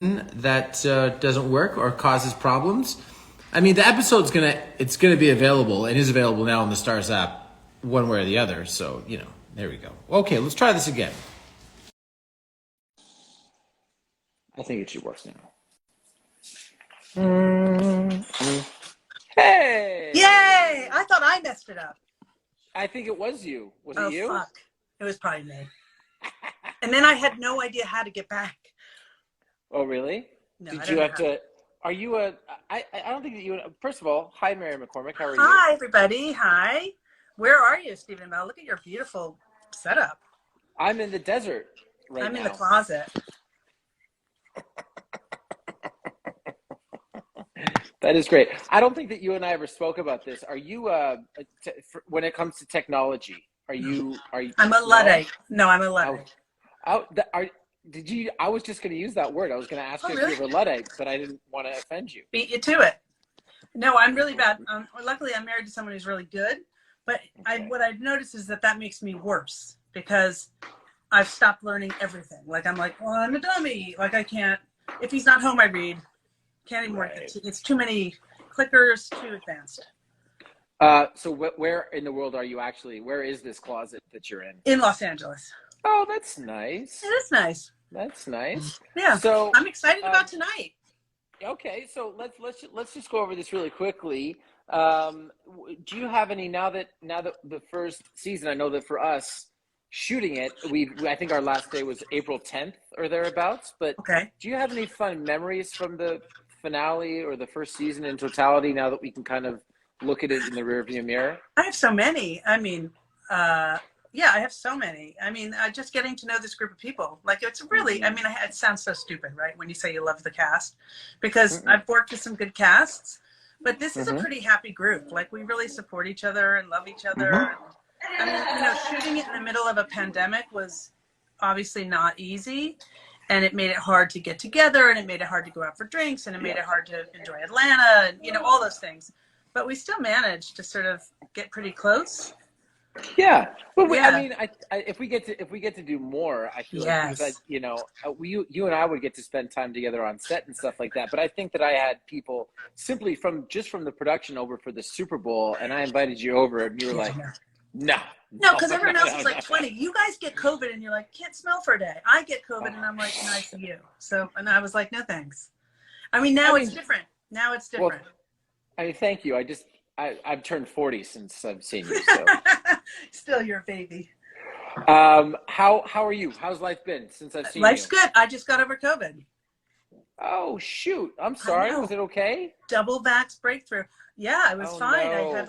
that doesn't work or causes problems. I mean, the episode's it's gonna be available and is available now on the Stars app, one way or the other. So there we go. Okay, let's try this again. I think it should work now. Hey! Yay! I thought I messed it up. I think it was you. Was it you? Oh, fuck. It was probably me. And then I had no idea how to get back. Oh, really? No, Did you have to? Are you I don't think that you. First of all, hi, Mary McCormick. How are you? Hi, everybody. Hi. Where are you, Stephen Amell? Look at your beautiful setup. I'm in the desert right now. I'm in the closet. That is great. I don't think that you and I ever spoke about this. Are you when it comes to technology? Are you? I'm a Luddite. No, I'm a Luddite. I was just going to use that word. I was going to ask you really? if you were Luddite, but I didn't want to offend you. Beat you to it. No, I'm really bad. Luckily, I'm married to someone who's really good. But Okay. what I've noticed is that makes me worse because I've stopped learning everything. Like, I'm like, well, I'm a dummy. Like, I can't. If he's not home, I read. Can't anymore. Right. It's too many clickers, too advanced. So where in the world are you actually? Where is this closet that you're in? In Los Angeles. Oh, that's nice. It is nice. That's nice. Yeah. So I'm excited about tonight. Okay, so let's just go over this really quickly. Do you have any now that the first season? I know that for us shooting it, I think our last day was April 10th or thereabouts. But Okay. do you have any fun memories from the finale or the first season in totality? Now that we can kind of look at it in the rearview mirror. I have so many. I mean, yeah, I have so many. I mean, just getting to know this group of people. Like, it's really, I mean, it sounds so stupid, right? When you say you love the cast, because I've worked with some good casts, but this is a pretty happy group. Like, we really support each other and love each other. I mean, shooting it in the middle of a pandemic was obviously not easy. And it made it hard to get together, and it made it hard to go out for drinks, and it made it hard to enjoy Atlanta, and, all those things. But we still managed to sort of get pretty close. Yeah, but I mean, if we get to do more, I feel yes. like you and I would get to spend time together on set and stuff like that. But I think that I had people simply from the production over for the Super Bowl, and I invited you over, and you were like, no, because everyone else is like 20. You guys get COVID, and you're like, can't smell for a day. I get COVID, and I'm like, nice of you. So, and I was like, no thanks. I mean, it's different. Now it's different. Well, I mean, thank you. I've turned 40 since I've seen you. So. Still your baby. How are you? How's life been since I've seen you? Life's good. I just got over COVID. Oh, shoot. I'm sorry. Was it okay? Double vax breakthrough. Yeah, it was fine. No.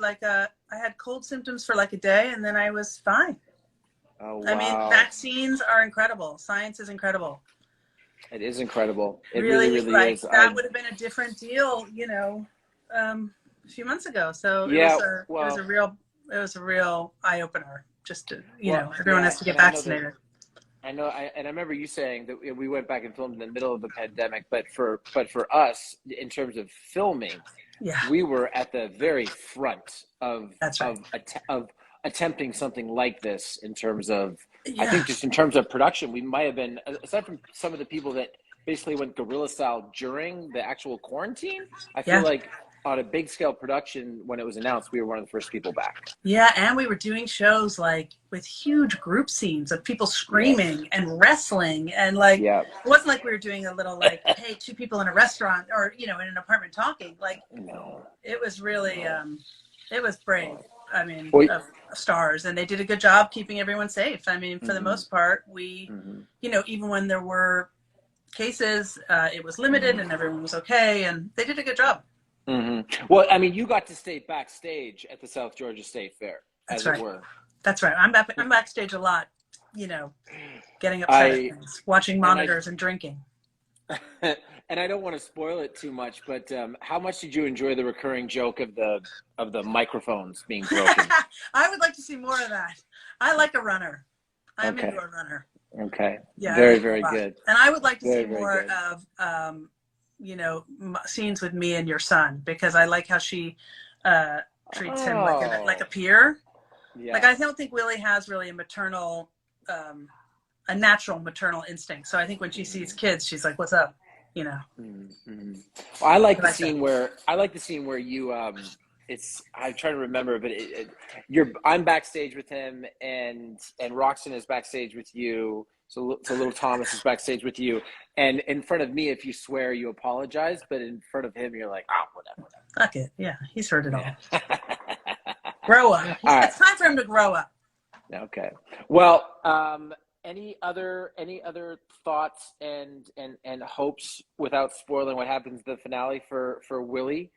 I had cold symptoms for like a day, and then I was fine. Oh, wow. I mean, vaccines are incredible. Science is incredible. It is incredible. It really is. That would have been a different deal, a few months ago. So it was a real eye opener. Just to, everyone has to get vaccinated. I know, and I remember you saying that we went back and filmed in the middle of the pandemic, but for us, in terms of filming, we were at the very front of attempting something like this in terms of, I think just in terms of production, we might have been, aside from some of the people that basically went guerrilla style during the actual quarantine, I feel like on a big scale production, when it was announced, we were one of the first people back. Yeah, and we were doing shows like with huge group scenes of people screaming and wrestling, and it wasn't like we were doing a little hey, two people in a restaurant or in an apartment talking. It was really it was brave. I mean, of stars, and they did a good job keeping everyone safe. I mean, for the most part, we even when there were cases, it was limited and everyone was okay, and they did a good job. Well, I mean, you got to stay backstage at the South Georgia State Fair, as it were. That's right. I'm backstage a lot, getting upset at things, watching monitors and drinking. And I don't want to spoil it too much, but how much did you enjoy the recurring joke of the microphones being broken? I would like to see more of that. I like a runner. I'm into a runner. Okay. Yeah. Very, very good. And I would like to see more of scenes with me and your son, because I like how she treats him like a peer. Yeah. Like, I don't think Willie has really a natural maternal instinct. So I think when she sees kids, she's like, what's up? you know. Mm-hmm. Well, I like the scene where you I'm trying to remember, but I'm backstage with him, and Roxanne is backstage with you. So little Thomas is backstage with you, and in front of me, if you swear, you apologize, but in front of him, you're like, whatever. Fuck it. Yeah, he's heard it all. Grow up. It's time for him to grow up. Okay. Well, any other thoughts and hopes without spoiling what happens in the finale for Willie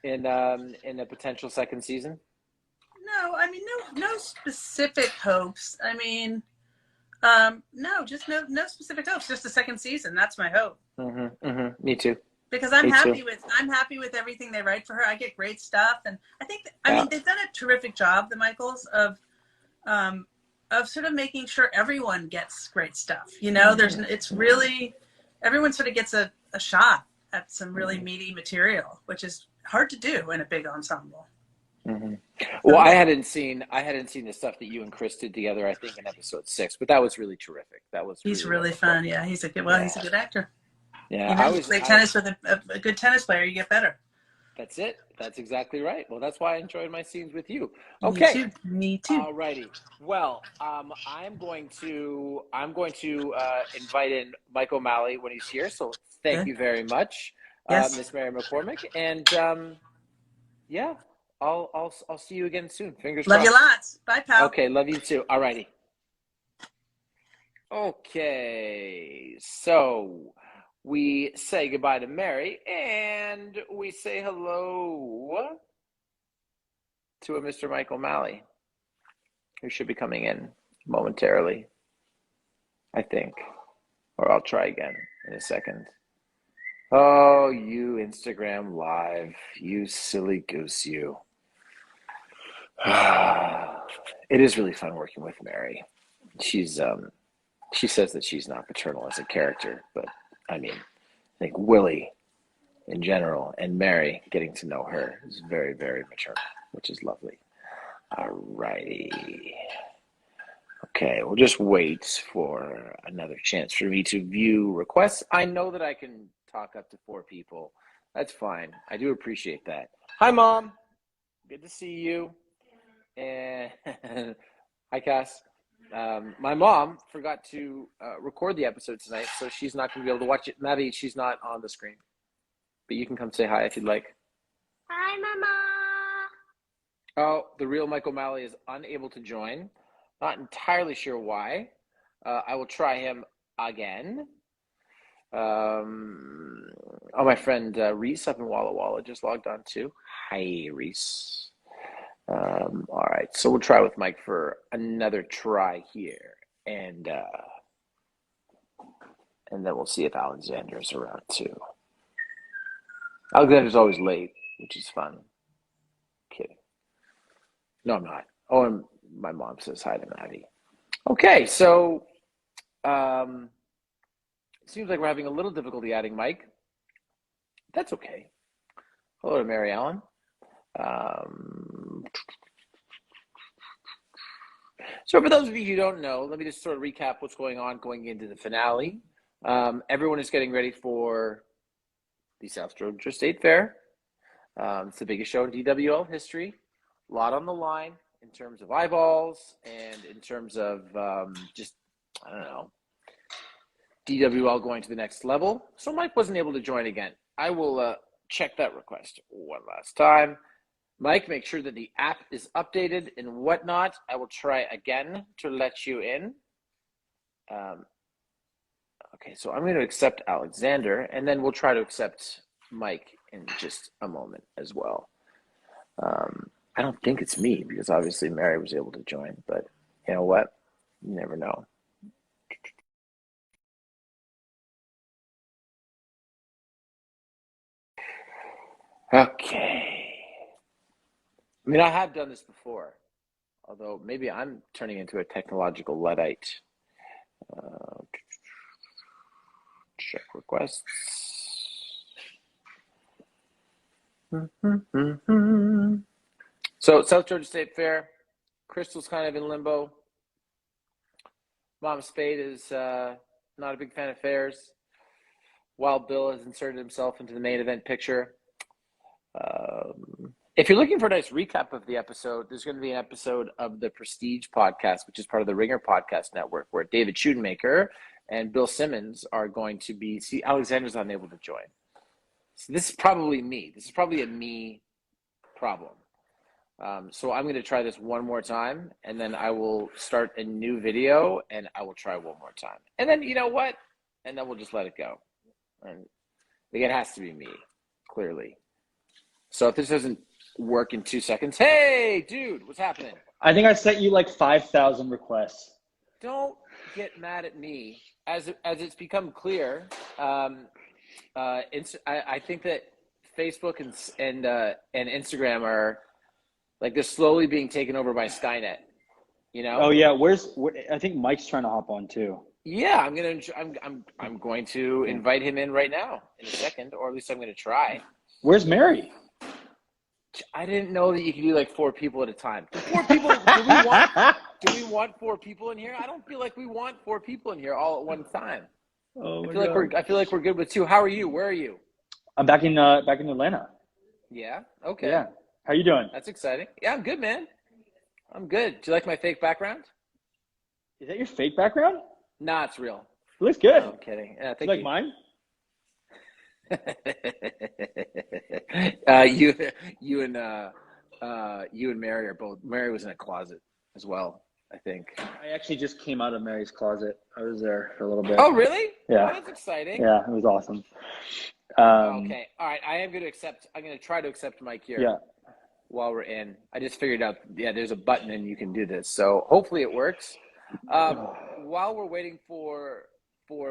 in a potential second season? No, I mean no specific hopes. I mean, no, just no specific hopes. Just a second season. That's my hope. Mm-hmm, mm-hmm. Me too. Because I'm happy with everything they write for her. I get great stuff, and I think I mean they've done a terrific job, the Michaels, of sort of making sure everyone gets great stuff. You know, it's really everyone sort of gets a shot at some really meaty material, which is hard to do in a big ensemble. Mm-hmm. Well, I hadn't seen the stuff that you and Chris did together, I think in episode 6, but that was really terrific. He's really fun. Yeah, he's a good actor. Yeah, you know, you play tennis with a good tennis player, you get better. That's it. That's exactly right. Well, that's why I enjoyed my scenes with you. Okay. Me too. All righty. Well, I'm going to invite in Mike O'Malley when he's here. So thank you very much, Miss Mary McCormick. And yeah, I'll see you again soon. Fingers crossed. Love you lots. Bye, pal. Okay, love you too. All righty. Okay, so we say goodbye to Mary, and we say hello to a Mr. Mike O'Malley, who should be coming in momentarily, I think. Or I'll try again in a second. Oh, you Instagram Live, you silly goose, you. It is really fun working with Mary. She says that she's not paternal as a character, but I mean, I think Willie in general and Mary, getting to know her, is very, very maternal, which is lovely. All righty. Okay, we'll just wait for another chance for me to view requests. I know that I can talk up to 4 people. That's fine. I do appreciate that. Hi, Mom. Good to see you. And hi, Cass. My mom forgot to record the episode tonight, so she's not going to be able to watch it. Maddie, she's not on the screen. But you can come say hi if you'd like. Hi, Mama. Oh, the real Mike O'Malley is unable to join. Not entirely sure why. I will try him again. My friend Reese up in Walla Walla just logged on too. Hi, Reese. All right, so we'll try with Mike for another try here, and then we'll see if Alexander's around too. Alexander's always late, which is fun. Kidding. No, I'm not. Oh, and my mom says hi to Maddie. Okay, so it seems like we're having a little difficulty adding Mike. That's okay. Hello to Mary Ellen. So for those of you who don't know, let me just sort of recap what's going on going into the finale. Everyone is getting ready for the South Georgia State Fair. It's the biggest show in DWL history. A lot on the line in terms of eyeballs and in terms of DWL going to the next level. So Mike wasn't able to join again. I will check that request one last time. Mike, make sure that the app is updated and whatnot. I will try again to let you in. Okay, so I'm going to accept Alexander, and then we'll try to accept Mike in just a moment as well. I don't think it's me, because obviously Mary was able to join, but you know what? You never know. Okay. I mean, I have done this before, although maybe I'm turning into a technological Luddite. Check requests. So, South Georgia State Fair. Crystal's kind of in limbo. Mom Spade is not a big fan of fairs. while Bill has inserted himself into the main event picture. If you're looking for a nice recap of the episode, there's going to be an episode of the Prestige podcast, which is part of the Ringer Podcast Network, where David Schudenmaker and Bill Simmons are going to be. See, Alexander's unable to join. So this is probably me. This is probably a me problem. So I'm going to try this one more time, and then I will start a new video, and I will try one more time. And then, you know what? And then we'll just let it go. And it has to be me, clearly. So if this doesn't work in 2 seconds, hey, dude, what's happening? I think I sent you like 5,000 requests. Don't get mad at me. As it's become clear, I think that Facebook and Instagram are like, they're slowly being taken over by Skynet. You know? Oh yeah, I think Mike's trying to hop on too. Yeah, I'm going to invite him in right now in a second, or at least I'm going to try. Where's Mary? I didn't know that you could do like 4 people at a time. 4 people? Do we want 4 people in here? I don't feel like we want 4 people in here all at one time. Oh, I feel like we're good with 2. How are you? Where are you? I'm back in Atlanta. Yeah. Okay. Yeah. How you doing? That's exciting. Yeah, I'm good, man. I'm good. Do you like my fake background? Is that your fake background? Nah, it's real. It looks good. No, I'm kidding. Thank you. Like mine? You and Mary are both. Mary was in a closet as well, I think. I actually just came out of Mary's closet. I was there for a little bit. Oh, really? Yeah. Oh, that's exciting. Yeah, it was awesome. Okay. All right. I'm going to try to accept Mike here. Yeah. While we're in, I just figured out. Yeah, there's a button and you can do this. So hopefully it works. While we're waiting for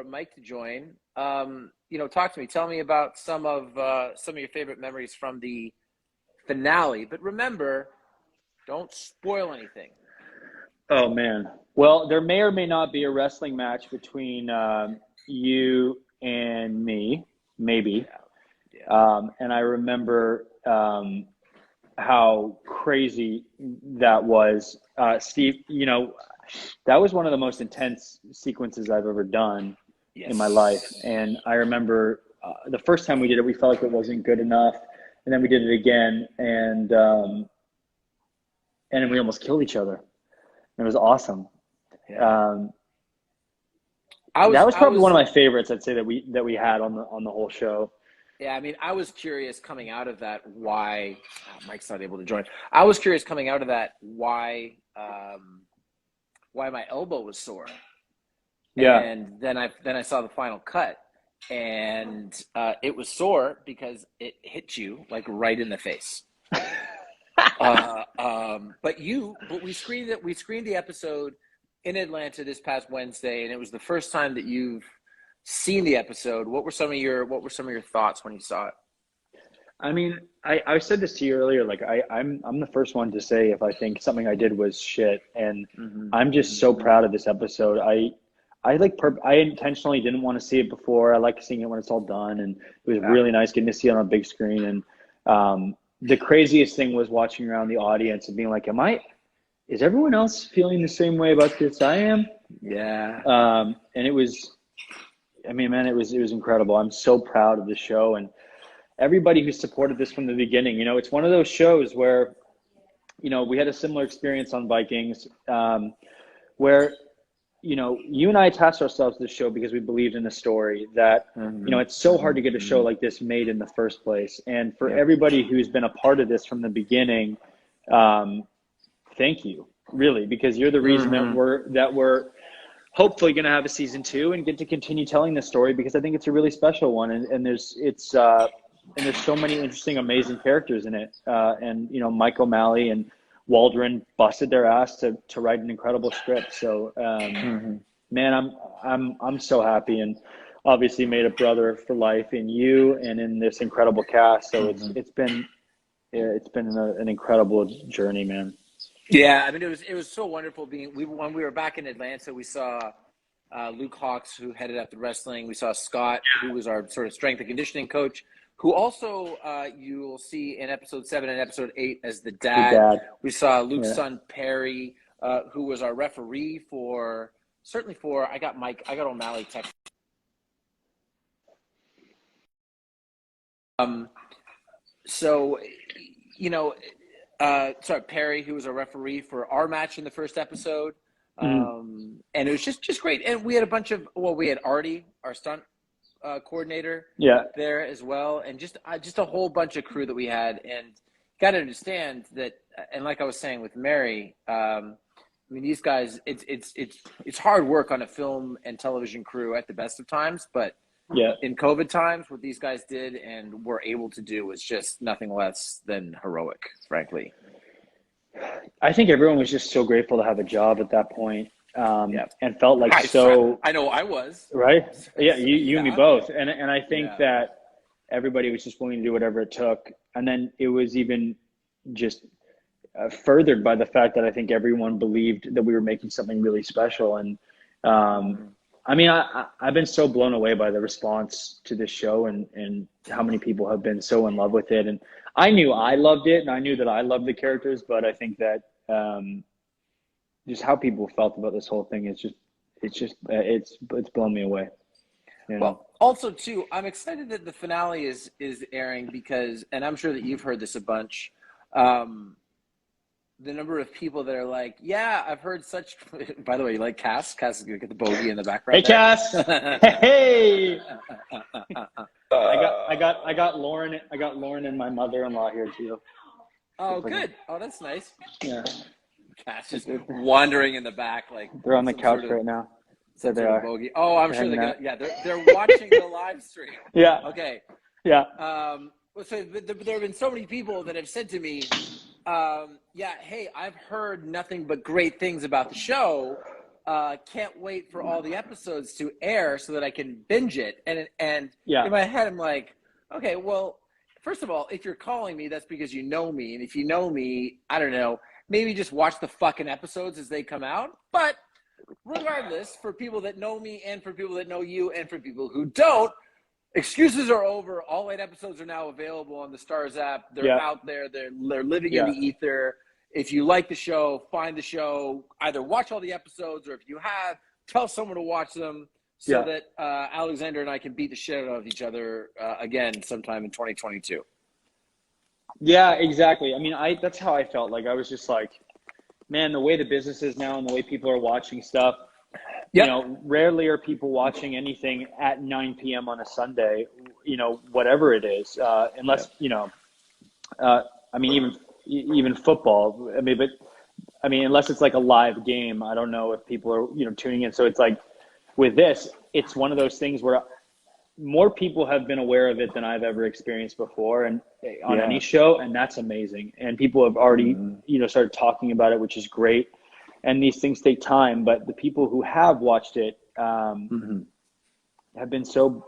Mike to join, talk to me. Tell me about some of your favorite memories from the finale. But remember, don't spoil anything. Oh man. Well, there may or may not be a wrestling match between you and me, maybe. Yeah. And I remember how crazy that was. Steve, that was one of the most intense sequences I've ever done in my life. And I remember the first time we did it, we felt like it wasn't good enough. And then we did it again, and then we almost killed each other. It was awesome. Yeah. That was probably one of my favorites, I'd say, that we had on the whole show. Yeah, I mean, I was curious coming out of that why Mike's not able to join. I was curious coming out of that why my elbow was sore. Yeah. And then I saw the final cut, and it was sore because it hit you like right in the face. But we screened it. We screened the episode in Atlanta this past Wednesday, and it was the first time that you've seen the episode. What were some of your thoughts when you saw it? I mean, I said this to you earlier. Like I'm the first one to say if I think something I did was shit, and I'm just so proud of this episode. I intentionally didn't want to see it before. I like seeing it when it's all done, and it was really nice getting to see it on a big screen. And the craziest thing was watching around the audience and being like, is everyone else feeling the same way about this I am? Yeah. And it was, I mean, man, it was incredible. I'm so proud of the show and everybody who supported this from the beginning. It's one of those shows where, we had a similar experience on Vikings, where, you and I attached ourselves to the show because we believed in the story that, it's so hard to get a show like this made in the first place. And for everybody who's been a part of this from the beginning, thank you, really, because you're the reason that we're hopefully going to have a season 2 and get to continue telling this story, because I think it's a really special one. And there's so many interesting, amazing characters in it. And, Mike O'Malley and Waldron busted their ass to write an incredible script. So, man, I'm so happy, and obviously made a brother for life in you and in this incredible cast. So it's been an incredible journey, man. Yeah, I mean, it was so wonderful when we were back in Atlanta. We saw Luke Hawks, who headed up the wrestling. We saw Scott, who was our sort of strength and conditioning coach, who also you'll see in episode 7 and episode 8 as the dad. We saw Luke's son Perry, who was our referee I got O'Malley text. So, you know, sorry, Perry, who was a referee for our match in the first episode. And it was just great. And we had a bunch of, we had Artie, our stunt coordinator, there as well. And just a whole bunch of crew that we had. And got to understand that, and like I was saying with Mary, I mean, these guys, it's hard work on a film and television crew at the best of times, but in COVID times, what these guys did and were able to do was just nothing less than heroic, frankly. I think everyone was just so grateful to have a job at that point, and felt like I know I was. Right? Yeah, you and me both. And I think that everybody was just willing to do whatever it took. And then it was even just furthered by the fact that I think everyone believed that we were making something really special. And I mean, I've been so blown away by the response to this show and how many people have been so in love with it. And I knew I loved it and I knew that I loved the characters, but I think that just how people felt about this whole thing is it's blown me away. You know? Well, also too, I'm excited that the finale is airing because, and I'm sure that you've heard this a bunch, the number of people that are like, yeah, I've heard such, by the way, you like Cass? Cass is going to get the bogey in the background. Hey, Cass. Hey. I got Lauren and my mother-in-law here too. Oh, good. Oh, that's nice. Yeah. Cass just wandering in the back. Like they're on the couch right now. So they are. Bogey. Oh, I'm sure they're watching the live stream. Yeah. Okay. Yeah. So there have been so many people that have said to me, hey, I've heard nothing but great things about the show. Can't wait for all the episodes to air so that I can binge it. And in my head, I'm like, okay, well, first of all, if you're calling me, that's because you know me. And if you know me, I don't know, maybe just watch the fucking episodes as they come out. But regardless, for people that know me and for people that know you and for people who don't, excuses are over. All 8 episodes are now available on the Stars app. They're out there. They're living in the ether. If you like the show, find the show. Either watch all the episodes, or if you have, tell someone to watch them so that Alexander and I can beat the shit out of each other again sometime in 2022. Yeah, exactly. I mean, that's how I felt. Like I was just like, man, the way the business is now and the way people are watching stuff. You know, rarely are people watching anything at 9 p.m. on a Sunday, you know, whatever it is, unless, you know, I mean, even football, unless it's like a live game, I don't know if people are, you know, tuning in. So it's like with this, it's one of those things where more people have been aware of it than I've ever experienced before and on any show. And that's amazing. And people have already, you know, started talking about it, which is great. And these things take time, but the people who have watched it have been so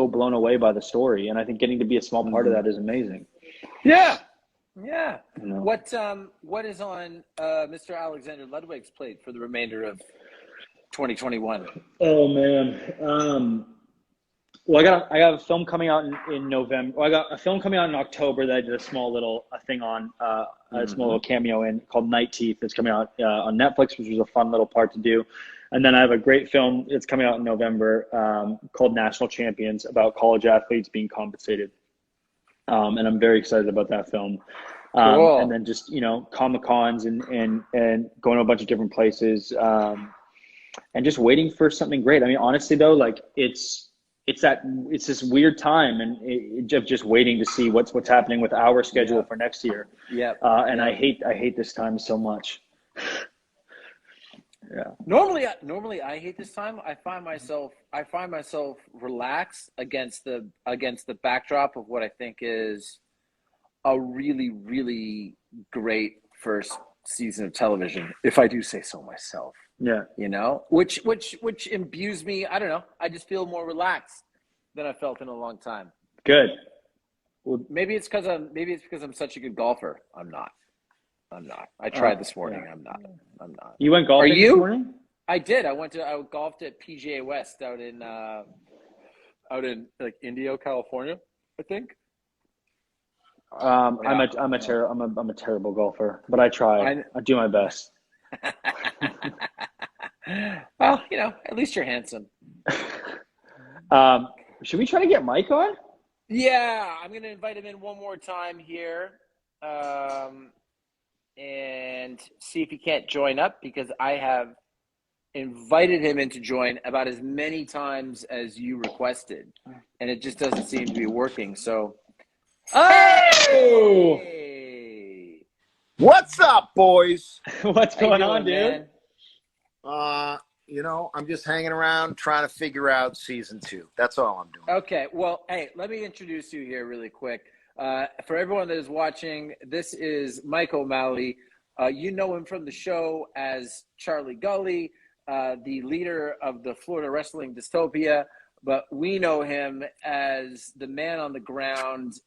blown away by the story, and I think getting to be a small part of that is amazing. Yeah. You know? What is on Mr. Alexander Ludwig's plate for the remainder of 2021? Oh man, well, I got a film coming out in November. Well, I got a film coming out in October that I did a small little thing on, a small little cameo in called Night Teeth. That's coming out on Netflix, which was a fun little part to do. And then I have a great film that's coming out in November called National Champions about college athletes being compensated. And I'm very excited about that film. Cool. And then just, you know, Comic-Cons and going to a bunch of different places and just waiting for something great. I mean, honestly though, like it's this weird time and just waiting to see what's happening with our schedule for next year. And I hate this time so much. Normally I hate this time. I find myself relaxed against the backdrop of what I think is a really, really great first season of television, if I do say so myself. Yeah. You know, which imbues me. I don't know. I just feel more relaxed than I felt in a long time. Good. Well, maybe it's because I'm such a good golfer. I'm not. I tried this morning. I'm not. You went golfing this morning? I did. I golfed at PGA West out in like Indio, California, I think. I'm a terrible golfer, but I try. I do my best. Well, you know, at least you're handsome. Should we try to get Mike on? Yeah, I'm going to invite him in one more time here, and see if he can't join up, because I have invited him in to join about as many times as you requested, and it just doesn't seem to be working. So, hey, What's up, boys? What's going on, dude? Man? I'm just hanging around trying to figure out season 2. That's all I'm doing. Okay, well, hey, let me introduce you here really quick. For everyone that is watching, this is Mike O'Malley. You know him from the show as Charlie Gully, the leader of the Florida Wrestling Dystopia, but we know him as the man on the ground,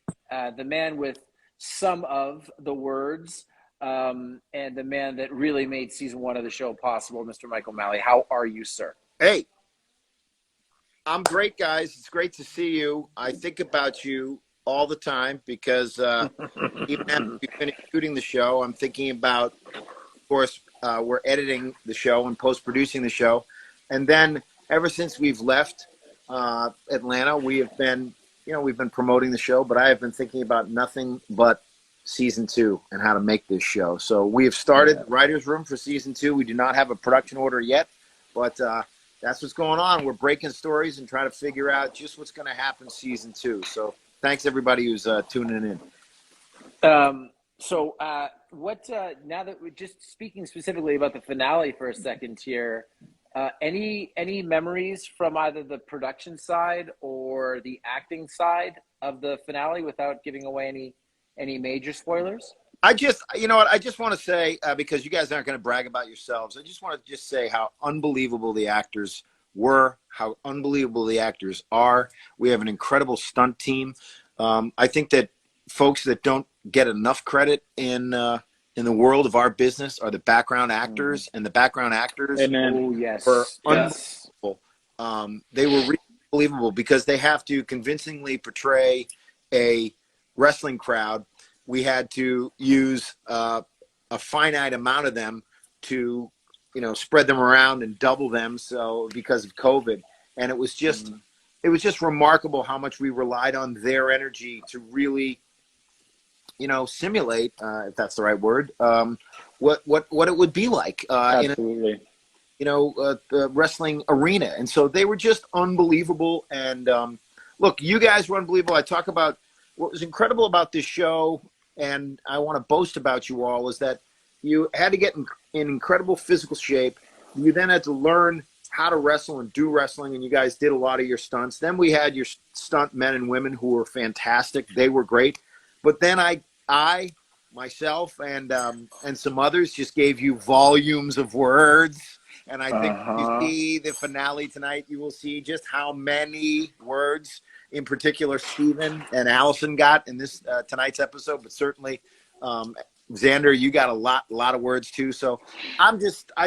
the man with some of the words, and the man that really made season 1 of the show possible, Mr. Mike O'Malley. How are you, sir? Hey, I'm great, guys. It's great to see you. I think about you all the time because even after we finish shooting the show, I'm thinking about, of course, we're editing the show and post-producing the show. And then ever since we've left Atlanta, we've been promoting the show, but I have been thinking about nothing but season 2 and how to make this show. So we have started the writer's room for season 2. We do not have a production order yet, but that's what's going on. We're breaking stories and trying to figure out just what's going to happen season 2. So thanks everybody who's tuning in. What now that we're just speaking specifically about the finale for a second here, any memories from either the production side or the acting side of the finale without giving away any major spoilers? I just want to say, because you guys aren't going to brag about yourselves, I just want to just say how unbelievable the actors were, how unbelievable the actors are. We have an incredible stunt team. I think that folks that don't get enough credit in the world of our business are the background actors, and the background actors were unbelievable. They were really unbelievable because they have to convincingly portray a wrestling crowd. We had to use a finite amount of them to, spread them around and double them. So because of COVID, and it was just remarkable how much we relied on their energy to really, simulate, if that's the right word, what it would be like Absolutely. The wrestling arena. And so they were just unbelievable. And look, you guys were unbelievable. I talk about what was incredible about this show, and I want to boast about you all, is that you had to get in incredible physical shape. You then had to learn how to wrestle and do wrestling, and you guys did a lot of your stunts. Then we had your stunt men and women who were fantastic. They were great. But then I myself, and some others just gave you volumes of words. And I think if you see the finale tonight, you will see just how many words in particular Steven and Allison got in this tonight's episode, but certainly Xander, you got a lot of words too. So I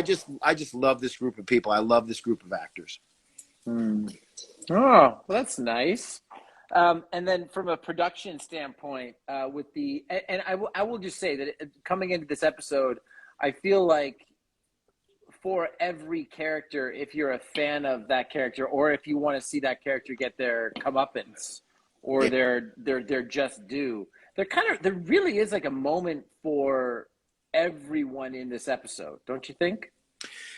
just love this group of people. I love this group of actors. Oh, well, that's nice. And then from a production standpoint, I will just say that coming into this episode, I feel like for every character, if you're a fan of that character, or if you want to see that character get their comeuppance or their just due, there really is like a moment for everyone in this episode, don't you think?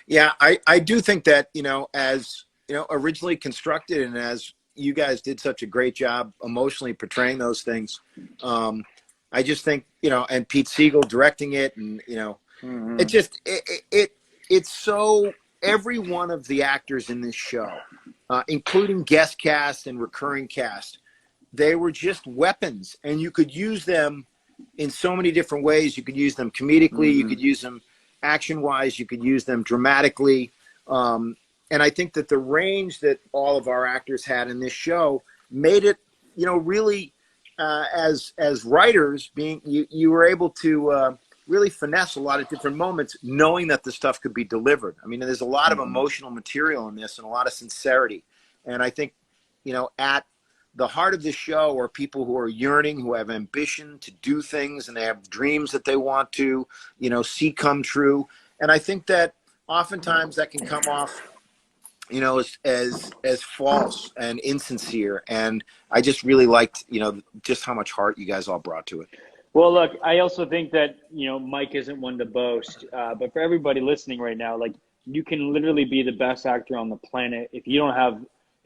Yeah, I do think that, as originally constructed, and as you guys did such a great job emotionally portraying those things, I just think, and Pete Siegel directing it, and it just it's so, every one of the actors in this show, including guest cast and recurring cast, they were just weapons, and you could use them in so many different ways. You could use them comedically, you could use them action-wise, you could use them dramatically. And I think that the range that all of our actors had in this show made it, really, as writers, you were able to really finesse a lot of different moments, knowing that the stuff could be delivered. I mean, there's a lot of emotional material in this and a lot of sincerity. And I think, at the heart of this show are people who are yearning, who have ambition to do things, and they have dreams that they want to, see come true. And I think that oftentimes that can come off you know, as false and insincere. And I just really liked, you know, just how much heart you guys all brought to it. Well, look, I also think that, you know, Mike isn't one to boast, but for everybody listening right now, like, you can literally be the best actor on the planet. If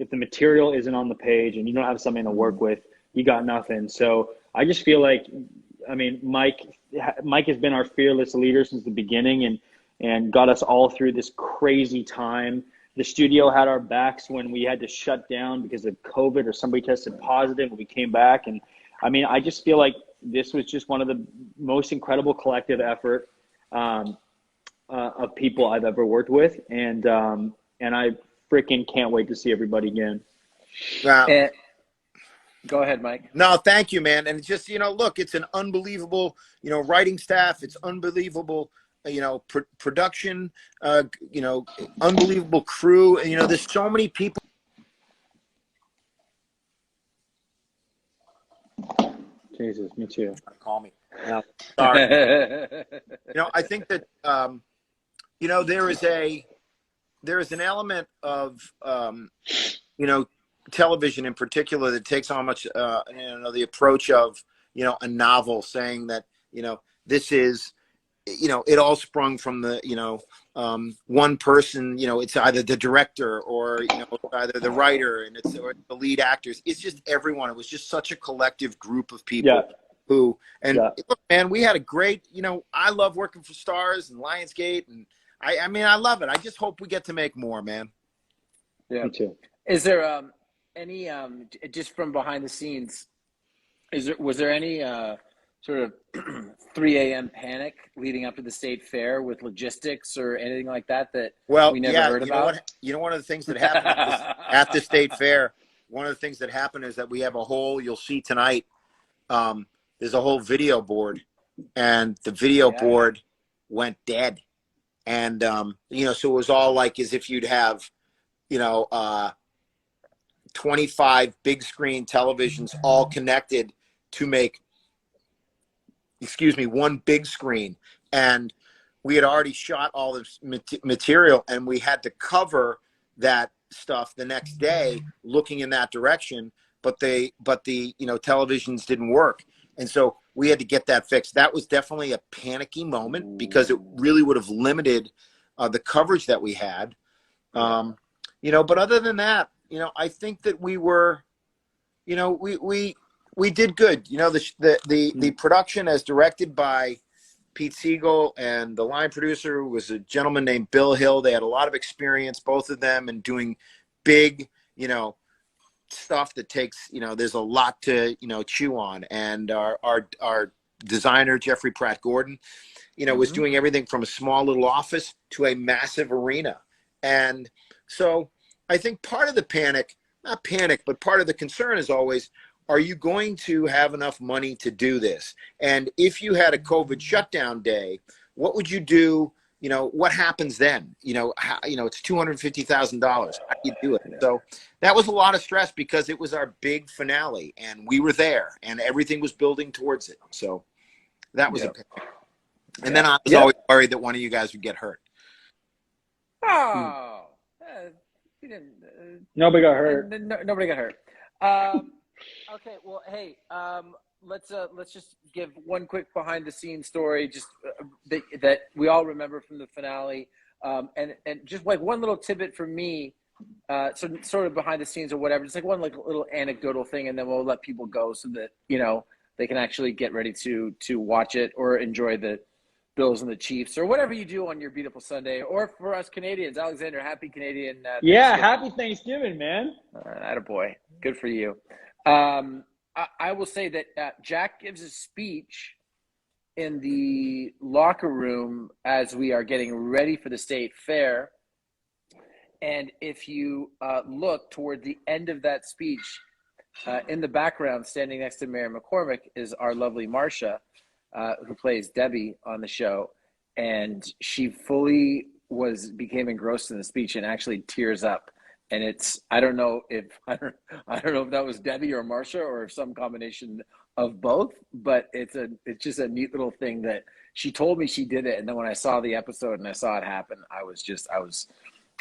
the material isn't on the page and you don't have something to work with, you got nothing. So I just feel like, I mean, Mike has been our fearless leader since the beginning and got us all through this crazy time. The studio had our backs when we had to shut down because of COVID or somebody tested positive and we came back. And I mean, I just feel like this was just one of the most incredible collective effort of people I've ever worked with. And I freaking can't wait to see everybody again. Go ahead, Mike. No, thank you, man. And it's just, you know, look, it's an unbelievable, you know, writing staff. It's unbelievable, you know, production, you know, unbelievable crew. And, you know, there's so many people. Jesus, me too. Call me. No, sorry. You know, I think that, you know, there is an element of, you know, television in particular that takes on much, you know, the approach of, you know, a novel, saying that, you know, this is, you know, it all sprung from the, you know, one person, you know, it's either the director or, you know, either the writer and or the lead actors. It's just everyone. It was just such a collective group of people who, and look, man, we had a great, you know, I love working for Stars and Lionsgate, and I mean, I love it. I just hope we get to make more, man. Yeah. Me too. Is there any just from behind the scenes? Was there any sort of 3 a.m. panic leading up to the state fair with logistics or anything like that we never heard about? You know, one of the things that happened at the state fair, one of the things that happened is that we have a whole, you'll see tonight, there's a whole video board, and the video board went dead. And, you know, so it was all like as if you'd have, you know, 25 big screen televisions all connected to make, one big screen. And we had already shot all this material, and we had to cover that stuff the next day looking in that direction, but the you know, televisions didn't work. And so we had to get that fixed. That was definitely a panicky moment because it really would have limited the coverage that we had. You know, but other than that, you know, I think that we were, you know, we did good. You know, the production, as directed by Pete Siegel, and the line producer was a gentleman named Bill Hill. They had a lot of experience, both of them, in doing big, you know, stuff that takes, you know, there's a lot to, you know, chew on. And our designer, Jeffrey Pratt Gordon, you know, was doing everything from a small little office to a massive arena. And so I think part of the not panic, but part of the concern is always, are you going to have enough money to do this? And if you had a COVID shutdown day, what would you do? You know, what happens then? You know, it's $250,000. How do you do it? So that was a lot of stress because it was our big finale, and we were there, and everything was building towards it. So that was a panic. And then I was always worried that one of you guys would get hurt. Oh, we didn't. Nobody got hurt. Nobody got hurt. Okay, well, hey, let's just give one quick behind the scenes story, just that we all remember from the finale, and just like one little tidbit from me, so sort of behind the scenes or whatever, just like one like little anecdotal thing, and then we'll let people go so that, you know, they can actually get ready to watch it or enjoy the Bills and the Chiefs or whatever you do on your beautiful Sunday. Or for us Canadians, Alexander, happy Canadian happy Thanksgiving, man. Attaboy. Good for you. I will say that Jack gives a speech in the locker room as we are getting ready for the state fair. And if you look toward the end of that speech, in the background, standing next to Mary McCormick, is our lovely Marcia, who plays Debbie on the show. And she fully became engrossed in the speech and actually tears up. And I don't know if that was Debbie or Marcia or some combination of both, but it's just a neat little thing that she told me she did it. And then when I saw the episode and I saw it happen, I was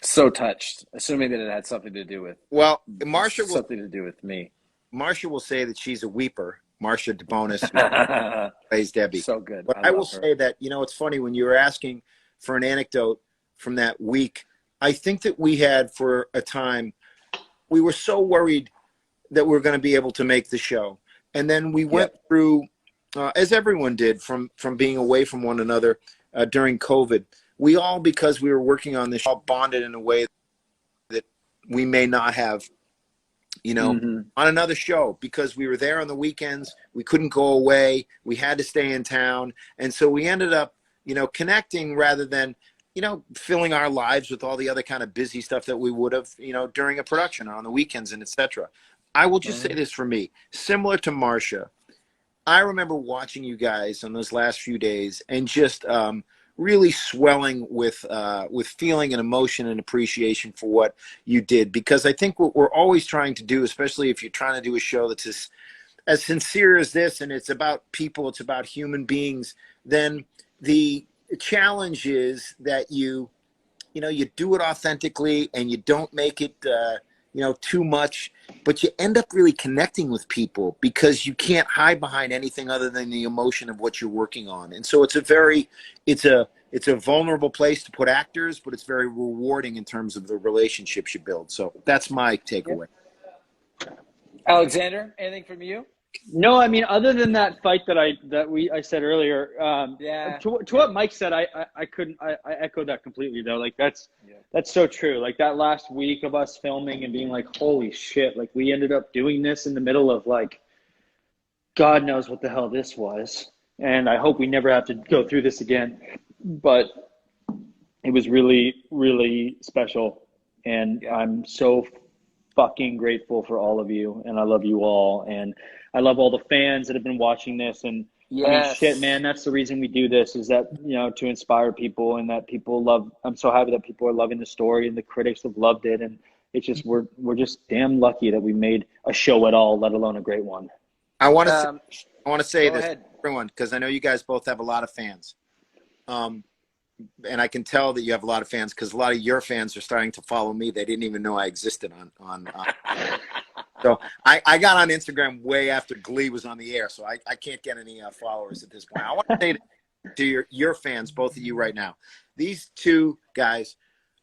So touched, assuming that it had something to do with. Well, Marsha will something to do with me. Marsha will say that she's a weeper. Marsha DeBonis, who plays Debbie. So good. But I will say that, you know, it's funny when you were asking for an anecdote from that week. I think that we had, for a time, we were so worried that we were going to be able to make the show, and then we went through, as everyone did, from being away from one another during COVID. We all, because we were working on this show, bonded in a way that we may not have, you know, on another show, because we were there on the weekends. We couldn't go away. We had to stay in town. And so we ended up, you know, connecting rather than, you know, filling our lives with all the other kind of busy stuff that we would have, you know, during a production or on the weekends and etc. I will just say this for me, similar to Marsha, I remember watching you guys on those last few days and just really swelling with feeling and emotion and appreciation for what you did. Because I think what we're always trying to do, especially if you're trying to do a show that's as sincere as this, and it's about people, it's about human beings, then the challenge is that you know, you do it authentically and you don't make it, you know, too much, but you end up really connecting with people because you can't hide behind anything other than the emotion of what you're working on. And so it's a vulnerable place to put actors, but it's very rewarding in terms of the relationships you build. So that's my takeaway. Alexander, anything from you? No, I mean, other than that fight that I said earlier, to what Mike said, I echoed that completely though. Like that's so true. Like that last week of us filming and being like, holy shit, like we ended up doing this in the middle of like, God knows what the hell this was. And I hope we never have to go through this again, but it was really, really special. And I'm so fucking grateful for all of you, and I love you all, and I love all the fans that have been watching this. And I mean, shit, man, that's the reason we do this, is that, you know, to inspire people, and that people love. I'm so happy that people are loving the story and the critics have loved it, and it's just we're just damn lucky that we made a show at all, let alone a great one. I want to say this to everyone, because I know you guys both have a lot of fans. And I can tell that you have a lot of fans because a lot of your fans are starting to follow me. They didn't even know I existed on So I got on Instagram way after Glee was on the air, so I can't get any followers at this point. I want to say to your fans, both of you right now, these two guys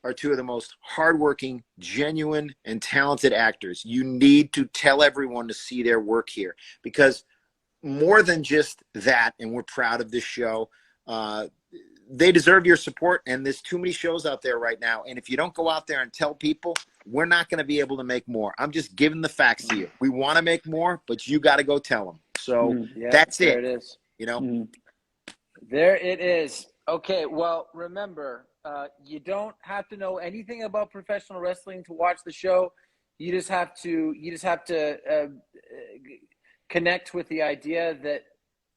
are two of the most hardworking, genuine, and talented actors. You need to tell everyone to see their work here, because more than just that, and we're proud of this show, they deserve your support, and there's too many shows out there right now. And if you don't go out there and tell people, we're not going to be able to make more. I'm just giving the facts to you. We want to make more, but you got to go tell them. So that's it. There it is. You know, there it is. Okay. Well, remember, you don't have to know anything about professional wrestling to watch the show. You just have to connect with the idea that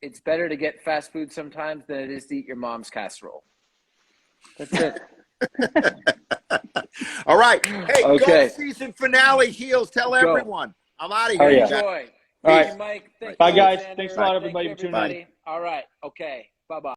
it's better to get fast food sometimes than it is to eat your mom's casserole. That's it. All right. Hey, go season finale, heels. Tell everyone. I'm out of here. Enjoy. All right. Mike. Bye, guys. Thanks a lot, everybody, for tuning in. All right. Okay. Bye-bye.